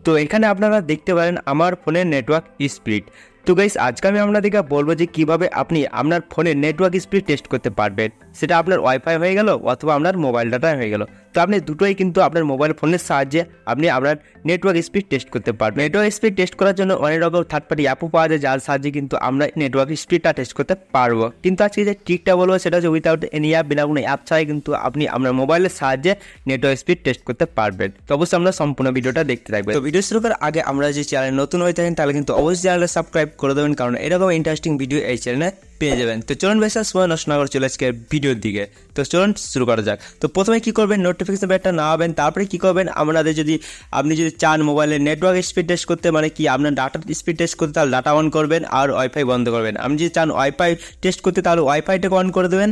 তো এখানে আপনারা দেখতে পারেন আমার ফোনের নেটওয়ার্ক স্পিড। তো গাইস আজকে আমি আপনাদেরকে বলবো যে কিভাবে আপনি আপনার ফোনের নেটওয়ার্ক স্পিড টেস্ট করতে পারবেন। সেটা আপনার ওয়াইফাই হয়ে গেল অথবা আপনার মোবাইল ডাটা হয়ে গেল। তো আপনি দুটোই কিন্তু আপনার মোবাইল ফোনের সাহায্যে আপনি আপনার নেটওয়ার্ক স্পিড টেস্ট করতে পারবেন। নেটওয়ার্ক স্পিড টেস্ট করার জন্য অনেক রকম থার্ড পার্টি অ্যাপও পাওয়া যায়, যার সাহায্যে কিন্তু আমরা নেটওয়ার্ক স্পিডটা টেস্ট করতে পারবো। কিন্তু আজকে যে ট্রিকটা বলবো সেটা হচ্ছে উইথাউট এনি অ্যাপ, বিনা কোনো অ্যাপ ছাড়াই কিন্তু আপনি আপনার মোবাইলের সাহায্যে নেটওয়ার্ক স্পিড টেস্ট করতে পারবেন। তো অবশ্যই আমরা সম্পূর্ণ ভিডিওটা দেখতে থাকবেন। তো ভিডিও শুরু করার আগে আমরা যে চ্যানেল নতুন হয়ে থাকেন তাহলে কিন্তু অবশ্যই চ্যানেলটা সাবস্ক্রাইব করে দেবেন, কারণ এরকম ইন্টারেস্টিং ভিডিও এই চ্যানেলে পেয়ে যাবেন। তো চলুন বেশ সময় নষ্ট না করে চলে আজকে ভিডিওর দিকে। তো চলুন শুরু করা যাক। তো প্রথমে কি করবেন, নোটিফিকেশন বেলটা নামাবেন। তারপরে কি করবেন, আপনাদের আপনি যদি চান মোবাইলের নেটওয়ার্ক স্পিড টেস্ট করতে, মানে কি আপনার ডাটা স্পিড টেস্ট করতে, তাহলে ডাটা অন করবেন আর ওয়াইফাই বন্ধ করবেন। আপনি যদি চান ওয়াইফাই টেস্ট করতে তাহলে ওয়াইফাইটাকে অন করে দেবেন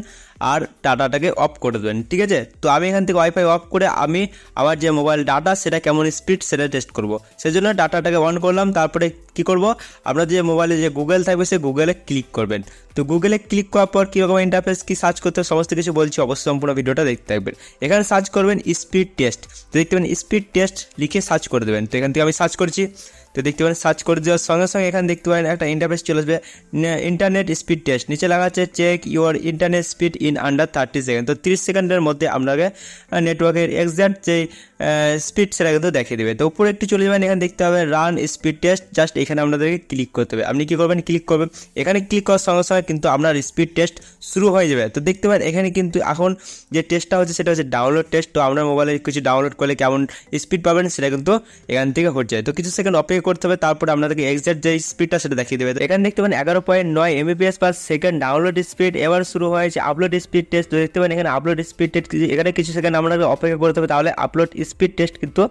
আর ডাটাটাকে অফ করে দেবেন, ঠিক আছে। তো আমি এখান থেকে ওয়াইফাই অফ করে আমি আমার যে মোবাইল ডাটা সেটা কেমন স্পিড সেটা টেস্ট করব। সেই জন্য ডাটাটাকে অন করলাম। তারপরে কি করব, আপনার যে মোবাইলে যে গুগল থাকবে সে গুগলে ক্লিক করবেন। তো গুগলে ক্লিক করার পর কীরকম ইন্টারফেস কি সার্চ করতে সমস্ত কিছু বলছি, অবশ্যই সম্পূর্ণ ভিডিওটা দেখতে থাকবেন। এখানে সার্চ করবেন স্পিড টেস্ট। তো দেখতে পাবেন স্পিড টেস্ট লিখে সার্চ করে দেবেন। তো এখান থেকে আমি সার্চ করছি। তো দেখতে পারেন সার্চ করে দেওয়ার সঙ্গে সঙ্গে এখানে দেখতে পারেন একটা ইন্টারফেস চলে আসবে, ইন্টারনেট স্পিড টেস্ট। নিচে লেখা আছে check your internet speed in under 30 second. তো 30 সেকেন্ডের মধ্যে আপনাকে নেটওয়ার্কের এক্সাক্ট যে স্পিড সেটা কিন্তু দেখিয়ে দেবে। তো উপরে একটু চলে যাবেন, এখানে দেখতে হবে রান স্পিড টেস্ট। জাস্ট এখানে আপনাদেরকে ক্লিক করতে হবে। আপনি কী করবেন, ক্লিক করবেন। এখানে ক্লিক করার সঙ্গে সঙ্গে কিন্তু আপনার স্পিড টেস্ট শুরু হয়ে যাবে। তো দেখতে পারেন এখানে কিন্তু এখন যে টেস্টটা হচ্ছে সেটা হচ্ছে ডাউনলোড টেস্ট। তো আপনার মোবাইলে কিছু ডাউনলোড করলে কেমন স্পিড পাবেন সেটা কিন্তু এখান থেকে হয়ে যায়। তো কিছু সেকেন্ড অপেক্ষা করতে হবে, তারপরে আপনাদেরকে এক্সাক্ট যে স্পিডটা সেটা দেখিয়ে দেবে। এখানে দেখতে পাবেন 11.9 Mbps per second download speed. এবার শুরু হয়েছে আপলোড স্পিড টেস্ট। তো দেখতে পাবেন এখানে আপলোড স্পিড টেস্ট, এখানে কিছু সেকেন্ড আপনাকে অপেক্ষা করতে হবে, তাহলে আপলোড স্পিড টেস্ট কিন্তু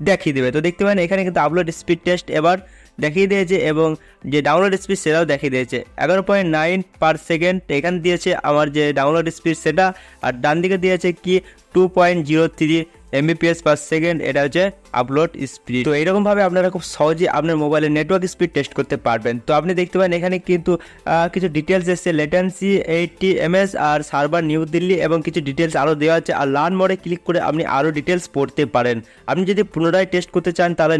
দেখিয়ে দেবে। তো দেখতে পাবেন এখানে কিন্তু আপলোড স্পিড টেস্ট এবার দেখিয়ে দিয়েছে এবং যে ডাউনলোড স্পিড সেটাও দেখিয়ে দিয়েছে 11.9 পার সেকেন্ড এখানে দিয়েছে আমার যে ডাউনলোড স্পিড সেটা। আর ডান দিকে দিয়েছে কি 2.03 Mbps পার সেকেন্ড, এটা হচ্ছে আপলোড স্পিড। তো এইরকমভাবে আপনারা খুব সহজে আপনার মোবাইলের নেটওয়ার্ক স্পিড টেস্ট করতে পারবেন। তো আপনি দেখতে পারেন এখানে কিন্তু কিছু ডিটেলস এসছে, লেটেন্সি 80 ms আর সার্ভার নিউ দিল্লি এবং কিছু ডিটেলস আরও দেওয়া আছে। আর লার্ন মোডে ক্লিক করে আপনি আরও ডিটেলস পড়তে পারেন। আপনি যদি পুনরায় টেস্ট করতে চান তাহলে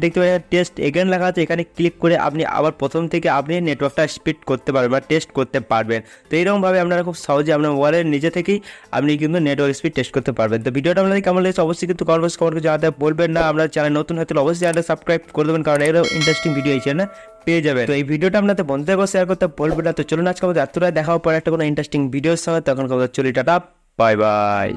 দেখতে পারেন টেস্ট এগেন লেখা আছে, এখানে ক্লিক করে আপনি আবার প্রথম থেকে আপনি নেটওয়ার্কটা স্পিড করতে পারবেন বা টেস্ট করতে পারবেন। তো এইরকমভাবে আপনারা খুব সহজে আপনার মোবাইলের নিজে থেকেই আপনি কিন্তু নেটওয়ার্ক স্পিড টেস্ট করতে পারবেন। তো ভিডিওটা আপনাদের কেমন লেগেছে অবশ্যই কিন্তু কমেন্ট করে জানাতে বলবেন না। আপনার চ্যানেল নতুন হতে অবশ্যই চ্যানেলটা সাবস্ক্রাইব করে দেবেন, কারণ এরও ইন্টারেস্টিং ভিডিও এই চ্যানেলে পেয়ে যাবে। তো এই ভিডিওটা আপনাদের বন্ধুদেরকেও শেয়ার করতে বলবেন না। তো চলুন আজকে আমাদের এতটাই দেখা হওয়ার পর একটা কোনো ইন্টারেস্টিং ভিডিওর সঙ্গে, তখন চলি টাটা, বাই বাই।